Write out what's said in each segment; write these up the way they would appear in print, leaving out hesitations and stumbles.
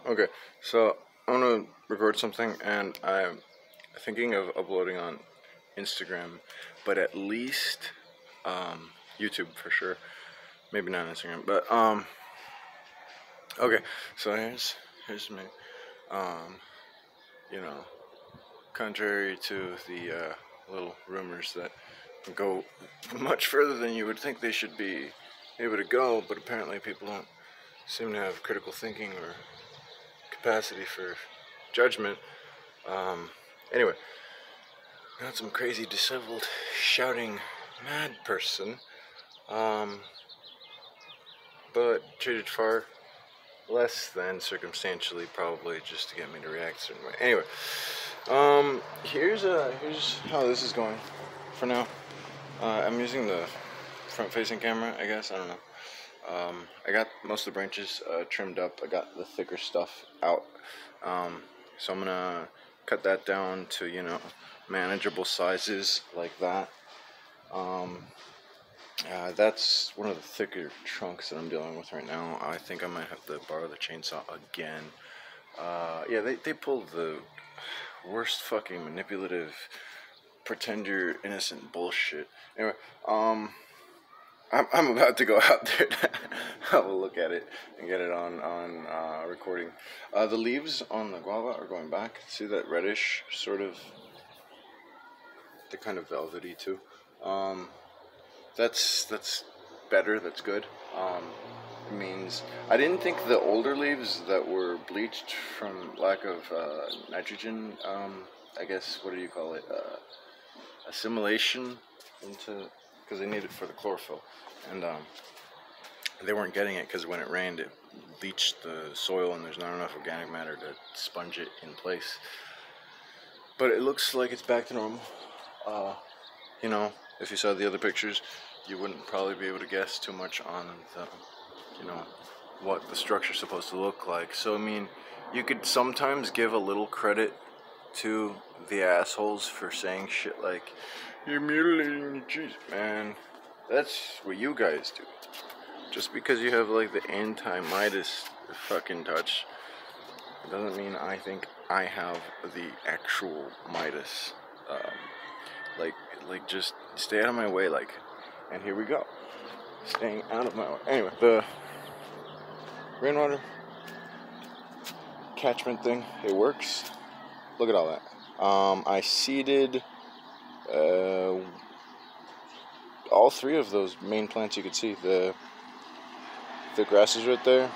Okay, so I'm gonna record something, and I'm thinking of uploading on Instagram, but at least YouTube for sure. Maybe not Instagram, but okay. So here's me. Um, you know, contrary to the little rumors that go much further than you would think they should be able to go, but apparently people don't seem to have critical thinking or capacity for judgment. Um, anyway, not some crazy, disheveled, shouting, mad person, um, but treated far less than circumstantially, probably just to get me to react a certain way. Anyway, here's how this is going for now. I'm using the front-facing camera, I guess. I don't know. I got most of the branches trimmed up. I got the thicker stuff out. So I'm gonna cut that down to, manageable sizes like that. That's one of the thicker trunks that I'm dealing with right now. I think I might have to borrow the chainsaw again. Yeah, they pulled the worst fucking manipulative, pretend you're innocent bullshit. Anyway, I'm about to go out there to have a look at it and get it on recording. The leaves on the guava are going back. See that reddish sort of? They're kind of velvety too. That's better. That's good. It means I didn't think the older leaves that were bleached from lack of nitrogen. I guess what do you call it? Assimilation into, because they need it for the chlorophyll, and they weren't getting it because when it rained, it leached the soil, and there's not enough organic matter to sponge it in place. But it looks like it's back to normal. If you saw the other pictures, you wouldn't probably be able to guess too much on the, what the structure's supposed to look like. So, I mean, you could sometimes give a little credit to the assholes for saying shit like, you're mutilating the trees. Man, that's what you guys do. Just because you have, like, the anti-Midas fucking touch, it doesn't mean I think I have the actual Midas. Like, just stay out of my way, and here we go. Staying out of my way. Anyway, the rainwater catchment thing, it works. Look at all that. I seeded all three of those main plants you could see. The grass is right there.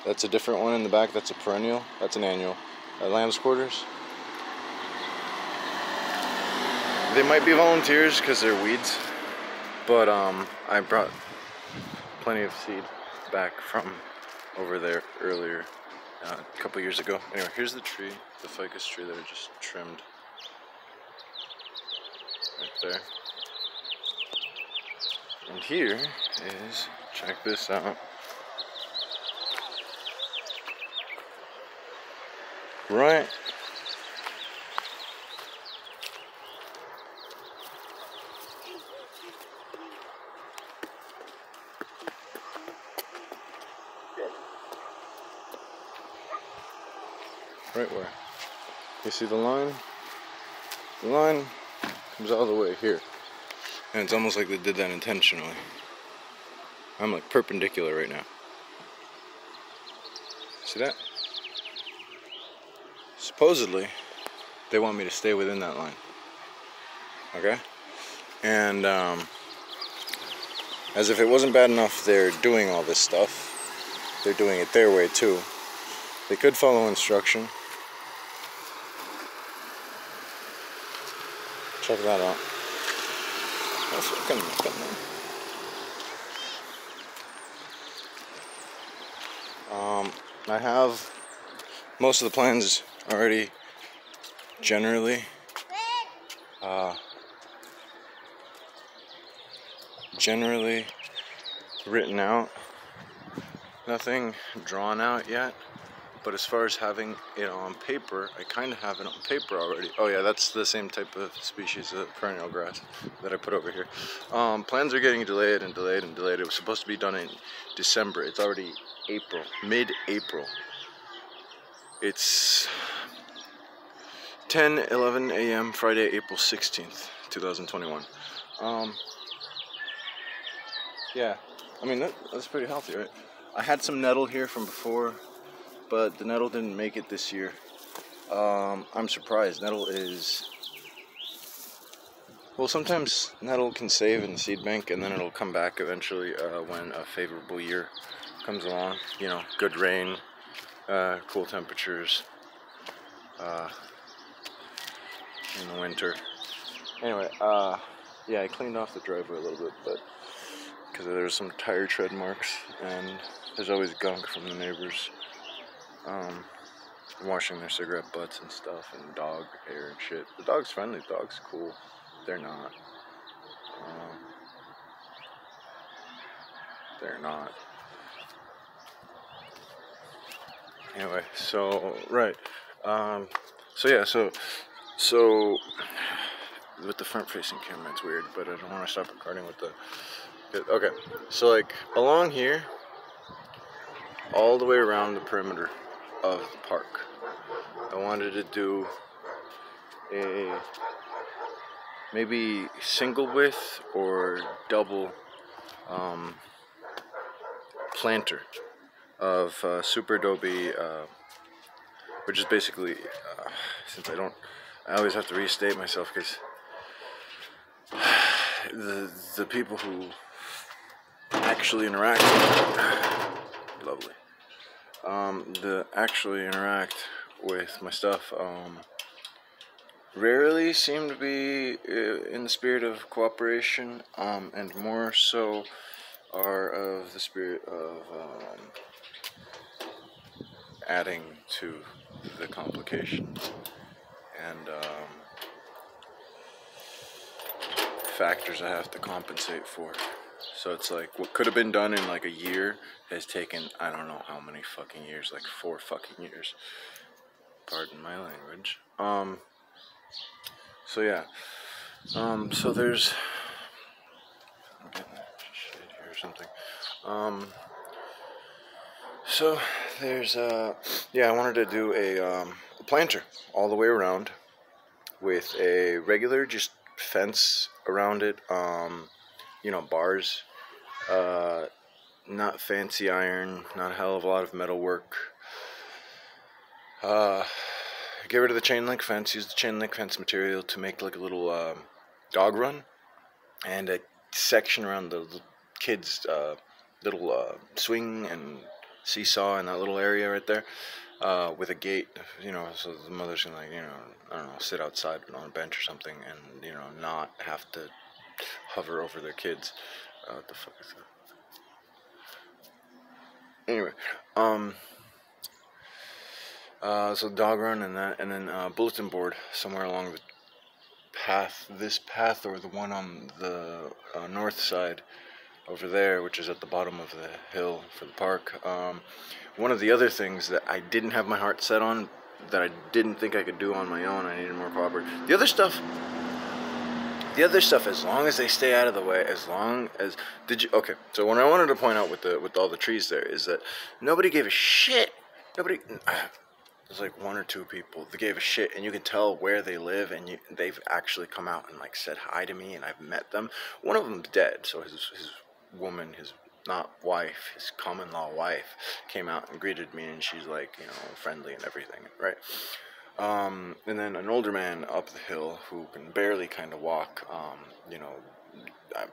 That's a different one in the back. That's a perennial. That's an annual. Lamb's quarters. They might be volunteers because they're weeds, but I brought plenty of seed back from over there earlier, a couple years ago. Anyway, here's the tree, the ficus tree that I just trimmed right there. And here is, check this out, right where you see the line. The line comes all the way here, and it's almost like they did that intentionally. I'm like perpendicular right now. See that? Supposedly they want me to stay within that line, okay? And as if it wasn't bad enough they're doing all this stuff, they're doing it their way too. They could follow instruction. Check that out. That's fucking I have most of the plans already generally written out. Nothing drawn out yet. But as far as having it on paper, I kind of have it on paper already. Oh yeah, that's the same type of species of perennial grass that I put over here. Plans are getting delayed and delayed and delayed. It was supposed to be done in December. It's already April, mid-April. It's 10:11 a.m. Friday, April 16th, 2021. Yeah, I mean that's pretty healthy, right? I had some nettle here from before, but the nettle didn't make it this year. I'm surprised. Nettle is... Well, sometimes nettle can save in the seed bank, and then it'll come back eventually when a favorable year comes along. You know, good rain, cool temperatures in the winter. Anyway, yeah, I cleaned off the driveway a little bit, but because there's some tire tread marks, and there's always gunk from the neighbors washing their cigarette butts and stuff, and dog hair and shit. The dog's friendly, the dog's cool. They're not. They're not. Anyway, so right. So yeah, so with the front-facing camera, it's weird, but I don't want to stop recording with the. Okay, so like along here, all the way around the perimeter of the park, I wanted to do a maybe single width or double planter of Super Adobe, which is basically, since I always have to restate myself because the people who actually interact, lovely, actually interact with my stuff, rarely seem to be in the spirit of cooperation, and more so are of the spirit of adding to the complications and factors I have to compensate for. So it's like what could have been done in like a year has taken I don't know how many fucking years, like 4 fucking years. Pardon my language. So yeah. So there's, I'm getting shit here or something. So there's yeah, I wanted to do a planter all the way around with a regular just fence around it. You know, bars, not fancy iron, not a hell of a lot of metal work. Get rid of the chain link fence. Use the chain link fence material to make like a little dog run, and a section around the kids' little swing and seesaw in that little area right there, with a gate, you know, so the mothers can, like, you know, I don't know, sit outside on a bench or something, and, you know, not have to hover over their kids. What the fuck is that? Anyway, so dog run and that, and then bulletin board somewhere along the path, this path or the one on the north side over there, which is at the bottom of the hill for the park. One of the other things that I didn't have my heart set on, that I didn't think I could do on my own, I needed more cooperation. The other stuff, as long as they stay out of the way, as long as, okay, so what I wanted to point out with all the trees there is that nobody gave a shit. There's like 1 or 2 people that gave a shit, and you can tell where they live, and they've actually come out and like said hi to me, and I've met them. One of them's dead, so his woman, his not wife, his common law wife, came out and greeted me, and she's like, you know, friendly and everything, right? And then an older man up the hill who can barely kind of walk, you know,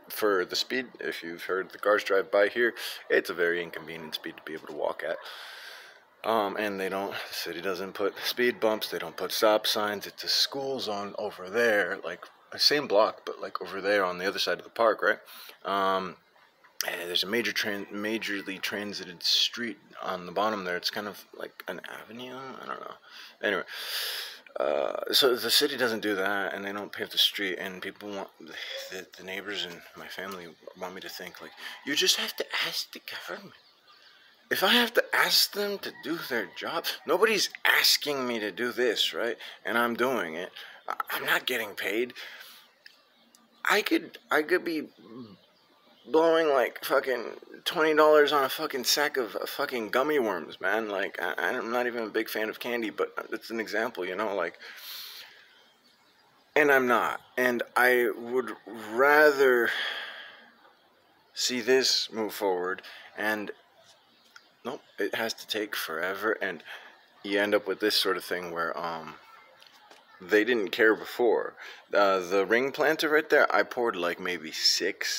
for the speed, if you've heard the cars drive by here, it's a very inconvenient speed to be able to walk at. And the city doesn't put speed bumps, they don't put stop signs. It's a school zone over there, like the same block, but like over there on the other side of the park, right? And there's a majorly transited street on the bottom there. It's kind of like an avenue, I don't know. Anyway, so the city doesn't do that, and they don't pave the street, and people want, the neighbors and my family want me to think, like, you just have to ask the government. If I have to ask them to do their job, nobody's asking me to do this, right? And I'm doing it. I'm not getting paid. I could be blowing like fucking $20 on a fucking sack of fucking gummy worms, man. Like, I'm not even a big fan of candy, but it's an example, you know, like, and I'm not. And I would rather see this move forward, and nope, it has to take forever, and you end up with this sort of thing where, they didn't care before. The ring planter right there, I poured like maybe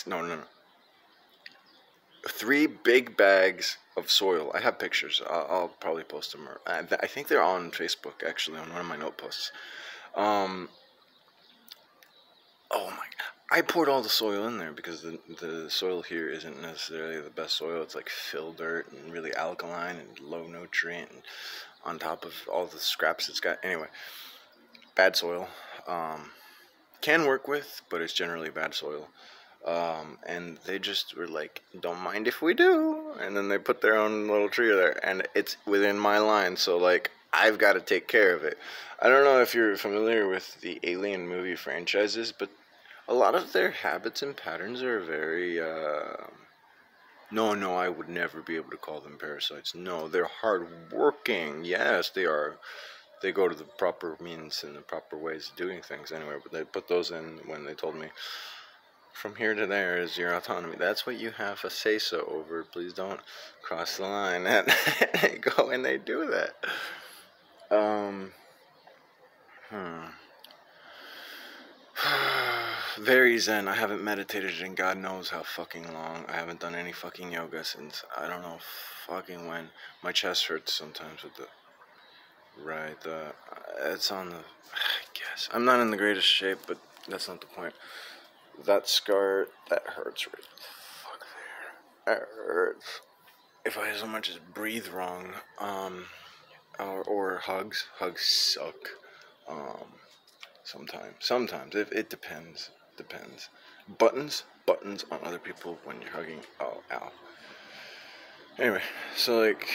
no, 3 big bags of soil. I have pictures. I'll probably post them. I think they're on Facebook, actually, on one of my note posts. Oh my god. I poured all the soil in there because the soil here isn't necessarily the best soil. It's like fill dirt and really alkaline and low nutrient, and on top of all the scraps it's got. Anyway, bad soil. Can work with, but it's generally bad soil. And they just were like, don't mind if we do. And then they put their own little tree there, and it's within my line, so like, I've got to take care of it. I don't know if you're familiar with the Alien movie franchises, but a lot of their habits and patterns are very, no, I would never be able to call them parasites. No, they're hardworking. Yes, they are. They go to the proper means and the proper ways of doing things anyway, but they put those in when they told me, from here to there is your autonomy. That's what you have a say-so over. Please don't cross the line. And they go and they do that. Very zen. I haven't meditated in God knows how fucking long. I haven't done any fucking yoga since I don't know fucking when. My chest hurts sometimes with the... Right, it's on the... I guess. I'm not in the greatest shape, but that's not the point. That scar, that hurts right fuck there. That hurts. If I so much as breathe wrong, or hugs suck. Sometimes, it depends. Buttons on other people when you're hugging. Oh, ow. Anyway, so like,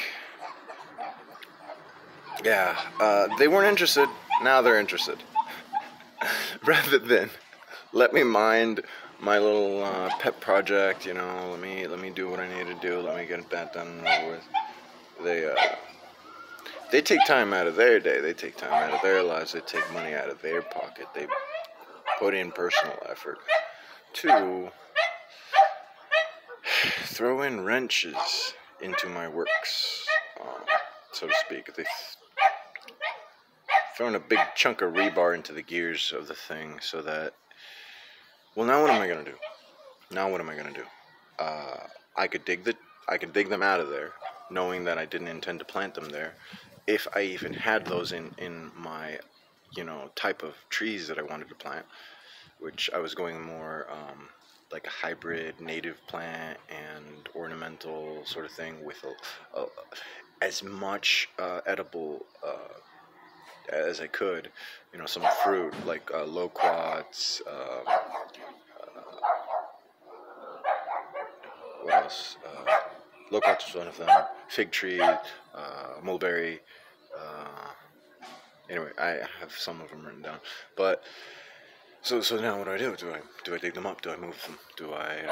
yeah, they weren't interested. Now they're interested. Rather than let me mind my little pet project, you know. Let me do what I need to do. Let me get that done and over with. They take time out of their day. They take time out of their lives. They take money out of their pocket. They put in personal effort to throw in wrenches into my works, so to speak. They thrown a big chunk of rebar into the gears of the thing so that... Well, now what am I gonna do? I could dig them out of there, knowing that I didn't intend to plant them there. If I even had those in my, type of trees that I wanted to plant, which I was going more like a hybrid native plant and ornamental sort of thing with as much edible as I could, some fruit like loquats. What else? Loquats was one of them. Fig tree, mulberry. Anyway, I have some of them written down. But so now what do? Do I dig them up? Do I move them? Do I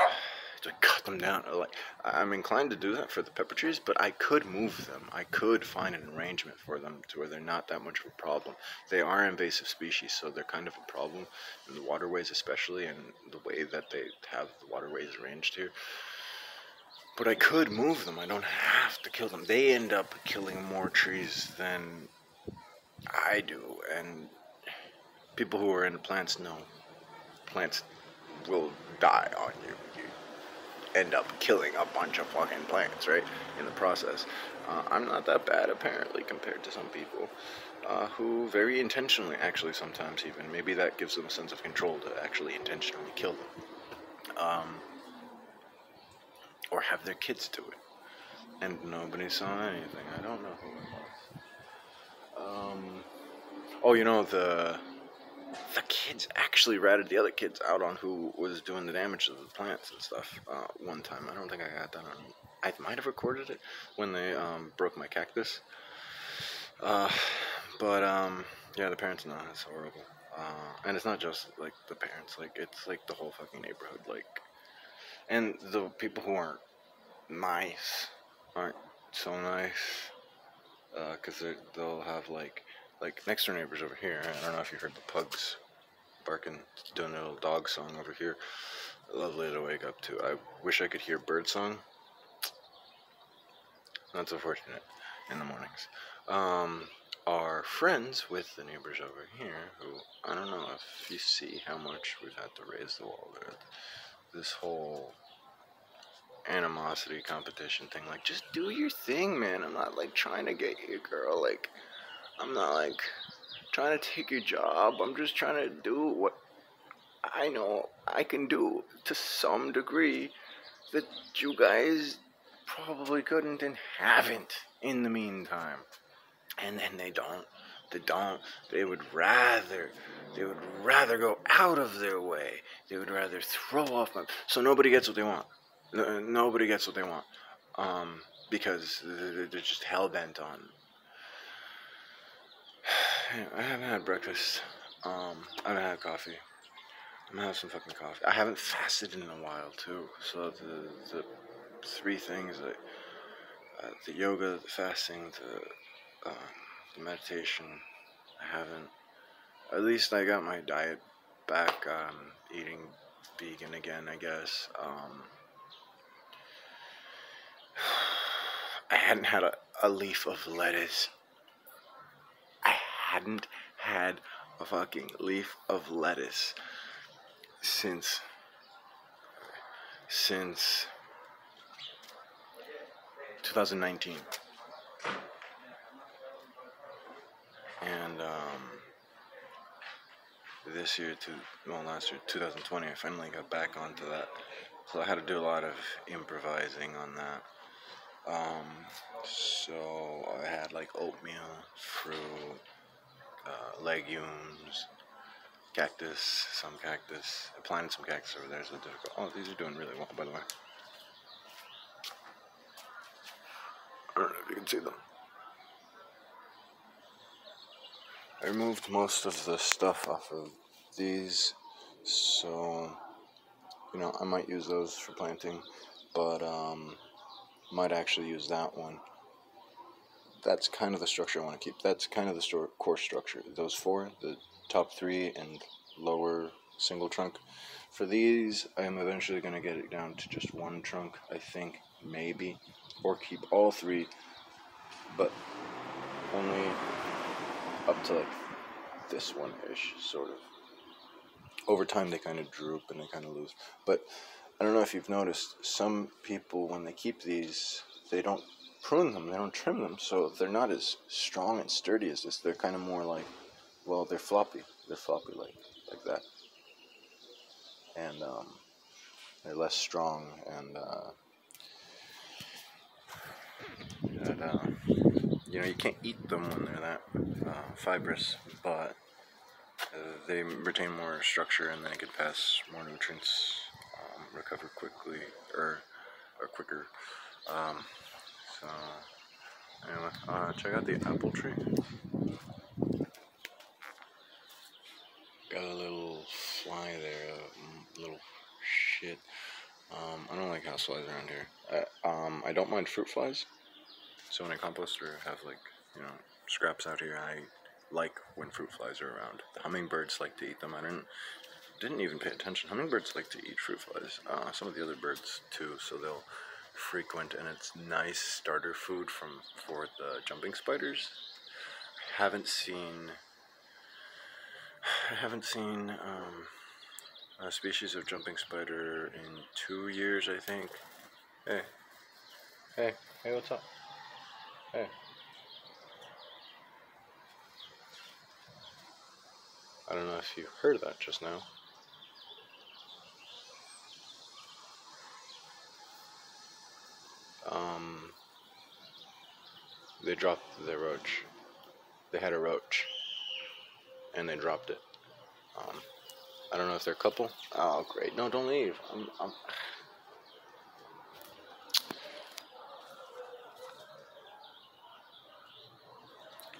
cut them down? Like, I'm inclined to do that for the pepper trees, but I could move them. I could find an arrangement for them to where they're not that much of a problem. They are invasive species, so they're kind of a problem in the waterways, especially, and the way that they have the waterways arranged here. But I could move them. I don't have to kill them. They end up killing more trees than I do, and people who are into plants know plants will die on you. You end up killing a bunch of fucking plants, right, in the process. I'm not that bad, apparently, compared to some people who very intentionally, actually, sometimes even, maybe that gives them a sense of control to actually intentionally kill them. Or have their kids do it. And nobody saw anything. I don't know who it was. The kids actually ratted the other kids out on who was doing the damage to the plants and stuff one time. I don't think I got that on... I might have recorded it when they broke my cactus. Yeah, the parents know. It's horrible. And it's not just, like, the parents. Like, it's, like, the whole fucking neighborhood. Like, And the people who aren't nice aren't so nice, because they'll have like next door neighbors over here. I don't know if you heard the pugs barking, doing their little dog song over here. Lovely to wake up to. I wish I could hear bird song. That's unfortunate in the mornings. Are friends with the neighbors over here, who, I don't know if you see how much we've had to raise the wall there. This whole animosity competition thing, like, just do your thing, man. I'm not like trying to get you, girl. Like, I'm not like trying to take your job. I'm just trying to do what I know I can do to some degree that you guys probably couldn't and haven't in the meantime. And then they don't. They would rather go out of their way. They would rather throw off my, so nobody gets what they want. Nobody gets what they want. Because they're just hell-bent on. I haven't had breakfast. I haven't had coffee. I'm gonna have some fucking coffee. I haven't fasted in a while too. So the three things, like the yoga, the fasting, the meditation, I haven't. At least I got my diet back. Eating vegan again, I guess. I hadn't had a leaf of lettuce. I hadn't had a fucking leaf of lettuce since 2019. And this year, last year, 2020, I finally got back onto that. So I had to do a lot of improvising on that. So I had like oatmeal, fruit, legumes, cactus, some cactus. I planted some cactus over there, so these are doing really well, by the way. I don't know if you can see them. I removed most of the stuff off of these, so, I might use those for planting, but, might actually use that one. That's kind of the structure I want to keep. That's kind of the core structure. Those four, the top three and lower single trunk. For these, I am eventually going to get it down to just one trunk, I think, maybe, or keep all three, but only up to like this one-ish, sort of. Over time, they kind of droop and they kind of lose. But I don't know if you've noticed, some people, when they keep these, they don't prune them, they don't trim them, so they're not as strong and sturdy as this. They're kind of more like, well, they're floppy. They're floppy like that. And they're less strong, and you can't eat them when they're that fibrous, but they retain more structure, and they can pass more nutrients, recover quickly or quicker. So anyway, check out the apple tree. Got a little fly there, a little shit. I don't like houseflies around here. I don't mind fruit flies. So when I compost or have scraps out here, I like when fruit flies are around. The hummingbirds like to eat them. I didn't even pay attention. Hummingbirds like to eat fruit flies. Some of the other birds too, so they'll frequent, and it's nice starter food for the jumping spiders. I haven't seen a species of jumping spider in 2 years, I think. Hey, what's up? Hey. I don't know if you heard that just now. They dropped their roach. They had a roach, and they dropped it. I don't know if they're a couple. Oh, great. No, don't leave.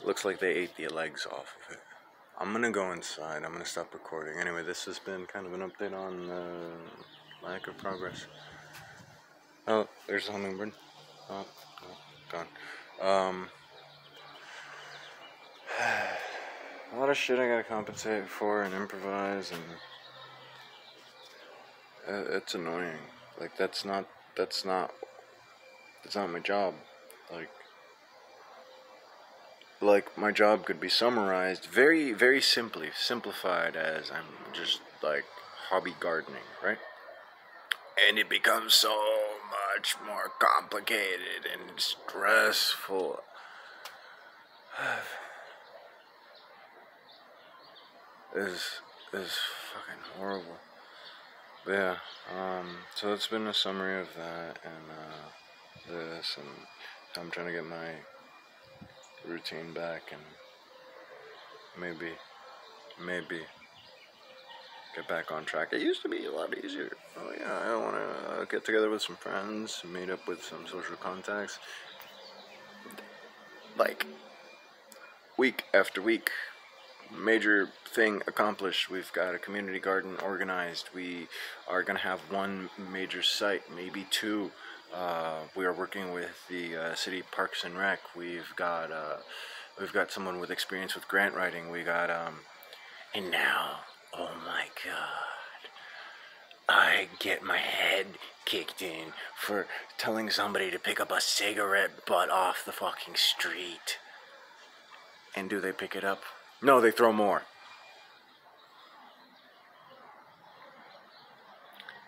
Looks like they ate the legs off of it. I'm gonna go inside. I'm gonna stop recording. Anyway, this has been kind of an update on lack of progress. Oh, there's a hummingbird. Oh, no, gone. A lot of shit I gotta compensate for and improvise, and it's annoying. Like that's not that's not my job. Like my job could be summarized very simply, simplified as I'm just like hobby gardening, right? And it becomes so much more complicated and stressful. Is fucking horrible. But yeah, so it's been a summary of that and this, and I'm trying to get my routine back and maybe get back on track. It used to be a lot easier. Oh yeah, I want to get together with some friends, meet up with some social contacts, like week after week. Major thing accomplished. We've got a community garden organized. We are going to have one major site, maybe two. We are working with the city parks and rec. We've got someone with experience with grant writing. We got and now, oh my god, I get my head kicked in for telling somebody to pick up a cigarette butt off the fucking street. And do they pick it up? No, they throw more.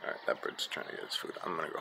Alright, that bird's trying to get its food. I'm gonna go.